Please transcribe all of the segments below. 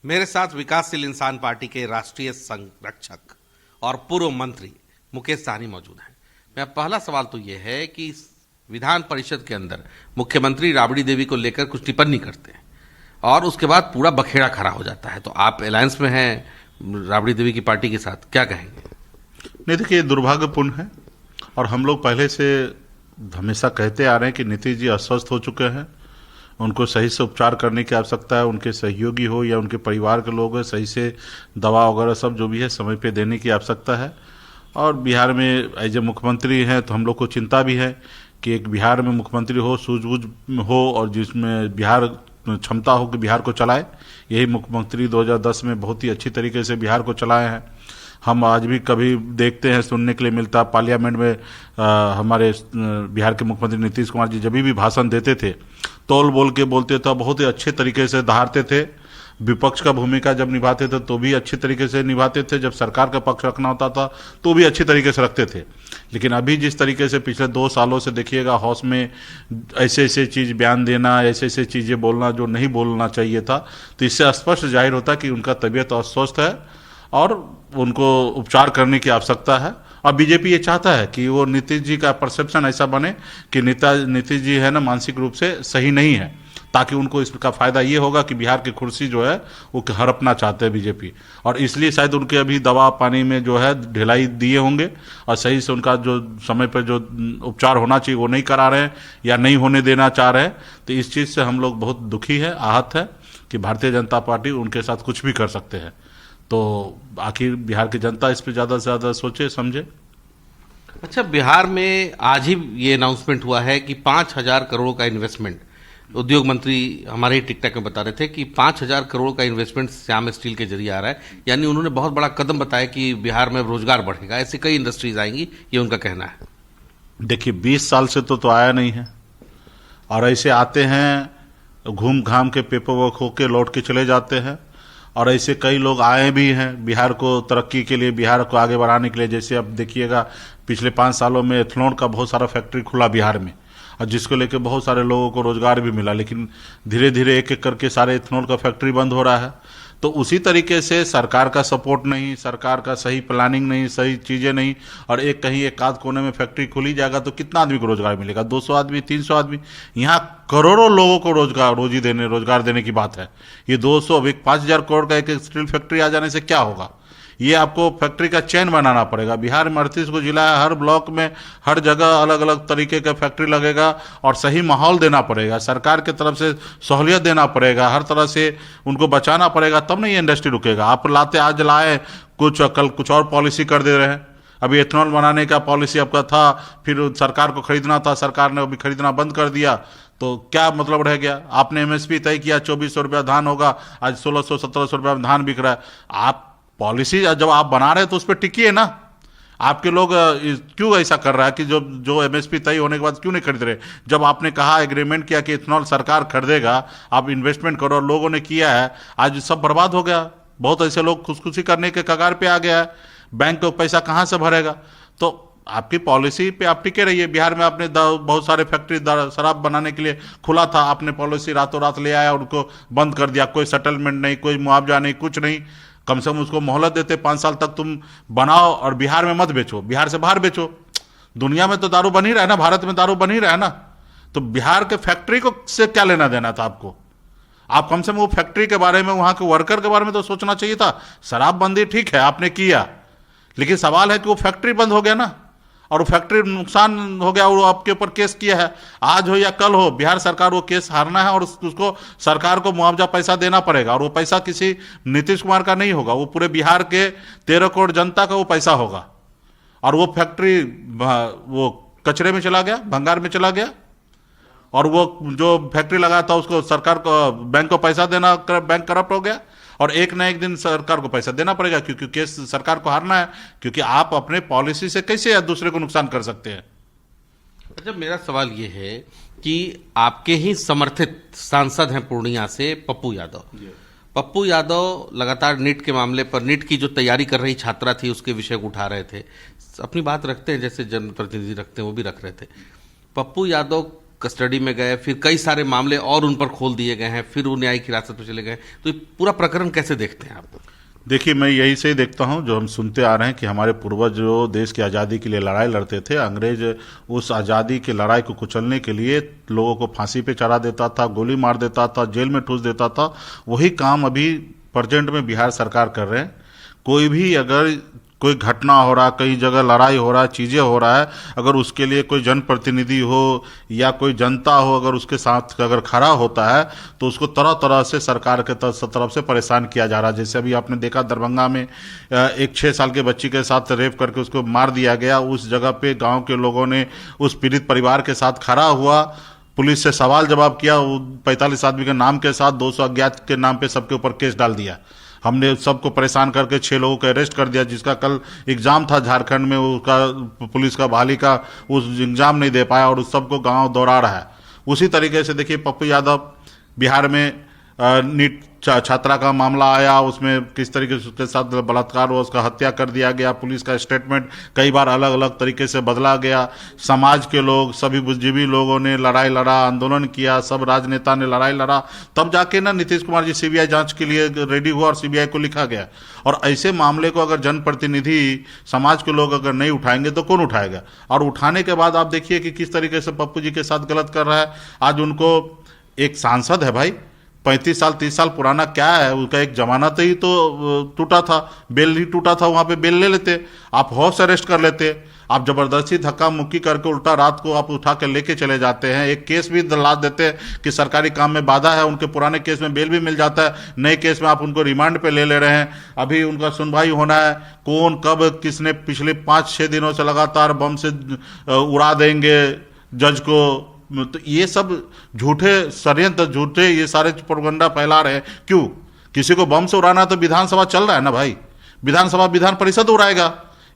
मेरे साथ विकासशील इंसान पार्टी के राष्ट्रीय संरक्षक और पूर्व मंत्री मुकेश सहनी मौजूद हैं। मेरा पहला सवाल तो यह है कि विधान परिषद के अंदर मुख्यमंत्री राबड़ी देवी को लेकर कुछ टिप्पणी करते हैं और उसके बाद पूरा बखेड़ा खड़ा हो जाता है। तो आप अलायंस में हैं राबड़ी देवी की पार्टी के साथ, क्या कहेंगे? नहीं, देखिए, दुर्भाग्यपूर्ण है और हम लोग पहले से हमेशा कहते आ रहे हैं कि नीतीश जी अस्वस्थ हो चुके हैं, उनको सही से उपचार करने की आवश्यकता है। उनके सहयोगी हो या उनके परिवार के लोग हैं, सही से दवा वगैरह सब जो भी है समय पे देने की आवश्यकता है। और बिहार में एज ए मुख्यमंत्री हैं तो हम लोग को चिंता भी है कि एक बिहार में मुख्यमंत्री हो, सूझबूझ हो और जिसमें बिहार क्षमता हो कि बिहार को चलाए। यही मुख्यमंत्री 2010 में बहुत ही अच्छी तरीके से बिहार को चलाए हैं। हम आज भी कभी देखते हैं, सुनने के लिए मिलता, पार्लियामेंट में हमारे बिहार के मुख्यमंत्री नीतीश कुमार जी जब भी भाषण देते थे तौल बोल के बोलते थे, बहुत ही अच्छे तरीके से दहाड़ते थे। विपक्ष का भूमिका जब निभाते थे तो भी अच्छी तरीके से निभाते थे, जब सरकार का पक्ष रखना होता था तो भी अच्छी तरीके से रखते थे। लेकिन अभी जिस तरीके से पिछले 2 सालों से देखिएगा, हाउस में ऐसे ऐसे चीज़ बयान देना, ऐसे ऐसे चीज़ें बोलना जो नहीं बोलना चाहिए था, तो इससे स्पष्ट जाहिर होता कि उनका तबीयत अस्वस्थ है और उनको उपचार करने की आवश्यकता है। और बीजेपी ये चाहता है कि वो नीतीश जी का परसेप्शन ऐसा बने कि नीतीश जी है ना मानसिक रूप से सही नहीं है, ताकि उनको इसका फायदा ये होगा कि बिहार की कुर्सी जो है वो हड़पना चाहते हैं बीजेपी, और इसलिए शायद उनके अभी दवा पानी में जो है ढिलाई दिए होंगे और सही से उनका जो समय पर जो उपचार होना चाहिए वो नहीं करा रहे हैं या नहीं होने देना चाह रहे हैं। तो इस चीज़ से हम लोग बहुत दुखी है, आहत है कि भारतीय जनता पार्टी उनके साथ कुछ भी कर सकते हैं। तो आखिर बिहार की जनता इस पर ज़्यादा से ज़्यादा सोचे समझे। अच्छा, बिहार में आज ही ये अनाउंसमेंट हुआ है कि 5,000 करोड़ का इन्वेस्टमेंट, उद्योग मंत्री हमारे ही टिकटॉक में बता रहे थे कि 5,000 करोड़ का इन्वेस्टमेंट श्याम स्टील के जरिए आ रहा है। यानी उन्होंने बहुत बड़ा कदम बताया कि बिहार में रोजगार बढ़ेगा, ऐसे कई इंडस्ट्रीज आएंगी, ये उनका कहना है। देखिए, 20 साल से तो आया नहीं है और ऐसे आते हैं, घूम घाम के पेपर वर्क होके लौट के चले जाते हैं। और ऐसे कई लोग आए भी हैं बिहार को तरक्की के लिए, बिहार को आगे बढ़ाने के लिए। जैसे अब देखिएगा, पिछले 5 सालों में एथेनॉल का बहुत सारा फैक्ट्री खुला बिहार में और जिसको लेकर बहुत सारे लोगों को रोजगार भी मिला। लेकिन धीरे धीरे एक एक करके सारे एथेनॉल का फैक्ट्री बंद हो रहा है। तो उसी तरीके से सरकार का सपोर्ट नहीं, सरकार का सही प्लानिंग नहीं, सही चीज़ें नहीं, और एक कहीं एक आध कोने में फैक्ट्री खुली जाएगा तो कितना आदमी को रोजगार मिलेगा? 200 आदमी, 300 आदमी। यहाँ करोड़ों लोगों को रोजगार देने की बात है। ये 200 अभी 5,000 करोड़ का एक स्टील फैक्ट्री आ जाने से क्या होगा? ये आपको फैक्ट्री का चेन बनाना पड़ेगा। बिहार में 38 को जिला है, हर ब्लॉक में हर जगह अलग अलग तरीके का फैक्ट्री लगेगा और सही माहौल देना पड़ेगा, सरकार की तरफ से सहूलियत देना पड़ेगा, हर तरह से उनको बचाना पड़ेगा, तब नहीं ये इंडस्ट्री रुकेगा। आप लाते आज लाए कुछ, कल कुछ और पॉलिसी कर दे रहे हैं। अभी एथेनॉल बनाने का पॉलिसी आपका था, फिर सरकार को खरीदना था, सरकार ने अभी खरीदना बंद कर दिया, तो क्या मतलब रह गया? आपने एमएसपी तय किया 2,400 रुपया धान होगा, आज 1,600-1,700 रुपया में धान बिक रहा है। आप पॉलिसी जब आप बना रहे हैं तो उस पर टिकिए ना। आपके लोग क्यों ऐसा कर रहा है कि जो एमएसपी तय होने के बाद क्यों नहीं खरीद रहे? जब आपने कहा, एग्रीमेंट किया कि इथेनॉल सरकार खरीदेगा, आप इन्वेस्टमेंट करो, और लोगों ने किया है, आज सब बर्बाद हो गया। बहुत ऐसे लोग खुदकुशी करने के कगार पे आ गया है, बैंक को पैसा कहाँ से भरेगा? तो आपकी पॉलिसी पे आप टिके रहिए। बिहार में आपने बहुत सारे फैक्ट्री शराब बनाने के लिए खुला था, आपने पॉलिसी रातों रात ले आया, उनको बंद कर दिया। कोई सेटलमेंट नहीं, कोई मुआवजा नहीं, कुछ नहीं। कम से कम उसको मोहलत देते, 5 साल तक तुम बनाओ और बिहार में मत बेचो, बिहार से बाहर बेचो। दुनिया में तो दारू बन ही रहा है ना, भारत में दारू बन ही रहा है ना, तो बिहार के फैक्ट्री को से क्या लेना देना था आपको? आप कम से कम वो फैक्ट्री के बारे में, वहां के वर्कर के बारे में तो सोचना चाहिए था। शराबबंदी ठीक है आपने किया, लेकिन सवाल है कि वो फैक्ट्री बंद हो गया ना, और वो फैक्ट्री नुकसान हो गया, वो आपके ऊपर केस किया है। आज हो या कल हो, बिहार सरकार वो केस हारना है और उसको सरकार को मुआवजा पैसा देना पड़ेगा। और वो पैसा किसी नीतीश कुमार का नहीं होगा, वो पूरे बिहार के 13 करोड़ जनता का वो पैसा होगा। और वो फैक्ट्री वो कचरे में चला गया, भंगार में चला गया, और वो जो फैक्ट्री लगा था उसको सरकार को, बैंक को पैसा देना, बैंक करप्ट हो गया, और एक न एक दिन सरकार को पैसा देना पड़ेगा, क्योंकि केस सरकार को हारना है। क्योंकि आप अपने पॉलिसी से कैसे दूसरे को नुकसान कर सकते हैं? अच्छा, मेरा सवाल ये है कि आपके ही समर्थित सांसद हैं पूर्णिया से पप्पू यादव। पप्पू यादव लगातार नीट के मामले पर, नीट की जो तैयारी कर रही छात्रा थी उसके विषय को उठा रहे थे। अपनी बात रखते हैं जैसे जनप्रतिनिधि रखते हैं, वो भी रख रहे थे। पप्पू यादव कस्टडी में गए, फिर कई सारे मामले और उन पर खोल दिए गए हैं, फिर वो न्यायिक हिरासत में चले गए। तो ये पूरा प्रकरण कैसे देखते हैं आप? देखिए, मैं यही से देखता हूं, जो हम सुनते आ रहे हैं कि हमारे पूर्वज जो देश की आज़ादी के लिए लड़ाई लड़ते थे, अंग्रेज उस आज़ादी की लड़ाई को कुचलने के लिए लोगों को फांसी पे चढ़ा देता था, गोली मार देता था, जेल में ठूस देता था। वही काम अभी प्रेजेंट में बिहार सरकार कर रहे हैं। कोई भी अगर कोई घटना हो रहा, कई जगह लड़ाई हो रहा है, चीजें हो रहा है, अगर उसके लिए कोई जनप्रतिनिधि हो या कोई जनता हो, अगर उसके साथ अगर खड़ा होता है तो उसको तरह तरह से सरकार के तरफ से परेशान किया जा रहा है। जैसे अभी आपने देखा दरभंगा में एक 6 साल के बच्ची के साथ रेप करके उसको मार दिया गया। उस जगह पे गांव के लोगों ने उस पीड़ित परिवार के साथ खड़ा हुआ, पुलिस से सवाल जवाब किया, 45 आदमी के नाम के साथ 200 अज्ञात के नाम पे सबके ऊपर केस डाल दिया। हमने सबको परेशान करके 6 लोगों को अरेस्ट कर दिया, जिसका कल एग्जाम था झारखंड में, उसका पुलिस का बहाली का, उस एग्जाम नहीं दे पाया और उस सबको गांव दौड़ा रहा है। उसी तरीके से देखिए पप्पू यादव बिहार में नीट छात्रा का मामला आया, उसमें किस तरीके से उसके साथ बलात्कार हुआ, उसका हत्या कर दिया गया। पुलिस का स्टेटमेंट कई बार अलग अलग तरीके से बदला गया। समाज के लोग, सभी बुद्धिजीवी लोगों ने लड़ाई लड़ा, आंदोलन किया, सब राजनेता ने लड़ाई लड़ा, तब जाके ना नीतीश कुमार जी सीबीआई जांच के लिए रेडी हुआ और सीबीआई को लिखा गया। और ऐसे मामले को अगर जनप्रतिनिधि, समाज के लोग अगर नहीं उठाएंगे तो कौन उठाएगा? और उठाने के बाद आप देखिए कि किस तरीके से पप्पू जी के साथ गलत कर रहा है। आज उनको एक सांसद है भाई, 35 साल 30 साल पुराना, क्या है उसका एक जमानत ही तो टूटा था, बेल ही टूटा था, वहां पे बेल ले लेते, आप हाउस अरेस्ट कर लेते। आप जबरदस्ती धक्का मुक्की करके उल्टा रात को आप उठा के लेके चले जाते हैं। एक केस भी दिला देते हैं कि सरकारी काम में बाधा है, उनके पुराने केस में बेल भी मिल जाता है, नए केस में आप उनको रिमांड पे ले रहे हैं। अभी उनका सुनवाई होना है, कौन कब किसने पिछले 5-6 दिनों से लगातार बम से उड़ा देंगे जज को। तो ये सब झूठे षड्यंत्र, झूठे ये सारे प्रोपगंडा फैला रहे हैं। क्यों? किसी को बम से उड़ाना है तो विधानसभा चल रहा है ना भाई, विधानसभा विधान परिषद उड़ाएगा,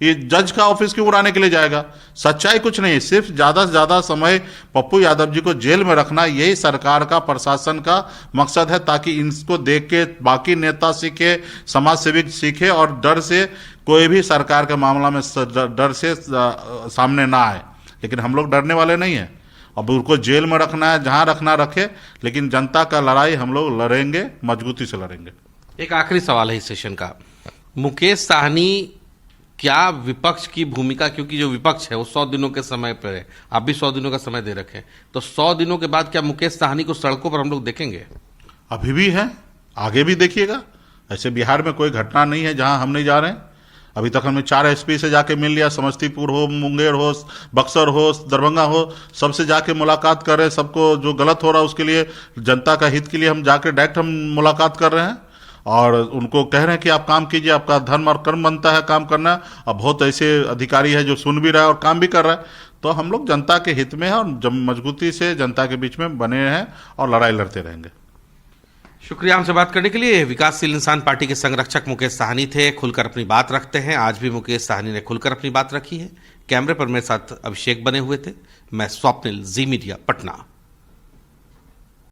ये जज का ऑफिस क्यों उड़ाने के लिए जाएगा? सच्चाई कुछ नहीं, सिर्फ ज्यादा से ज्यादा समय पप्पू यादव जी को जेल में रखना, यही सरकार का, प्रशासन का मकसद है, ताकि इनको देख के बाकी नेता सीखे, समाज सेविक सीखे और डर से कोई भी सरकार के मामला में डर से सामने ना आए। लेकिन हम लोग डरने वाले नहीं है। अब उनको जेल में रखना है, जहां रखना रखे, लेकिन जनता का लड़ाई हम लोग लड़ेंगे, मजबूती से लड़ेंगे। एक आखिरी सवाल है इस सेशन का, मुकेश साहनी क्या विपक्ष की भूमिका, क्योंकि जो विपक्ष है वो 100 दिनों के समय पर है, आप भी 100 दिनों का समय दे रखे हैं, तो 100 दिनों के बाद क्या मुकेश साहनी को सड़कों पर हम लोग देखेंगे? अभी भी है, आगे भी देखिएगा। ऐसे बिहार में कोई घटना नहीं है जहां हम नहीं जा रहे हैं। अभी तक हमने 4 एसपी से जाके मिल लिया, समस्तीपुर हो, मुंगेर हो, बक्सर हो, दरभंगा हो, सबसे जाके मुलाकात कर रहे हैं। सबको जो गलत हो रहा है उसके लिए, जनता का हित के लिए हम जाके डायरेक्ट हम मुलाकात कर रहे हैं और उनको कह रहे हैं कि आप काम कीजिए, आपका धर्म और कर्म बनता है काम करना। अब बहुत ऐसे अधिकारी है जो सुन भी रहा है और काम भी कर रहा है। तो हम लोग जनता के हित में है और मजबूती से जनता के बीच में बने हैं और लड़ाई लड़ते रहेंगे। शुक्रिया हमसे बात करने के लिए। विकासशील इंसान पार्टी के संरक्षक मुकेश साहनी थे, खुलकर अपनी बात रखते हैं। आज भी मुकेश साहनी ने खुलकर अपनी बात रखी है। कैमरे पर मेरे साथ अभिषेक बने हुए थे। मैं स्वप्निल, जी मीडिया, पटना।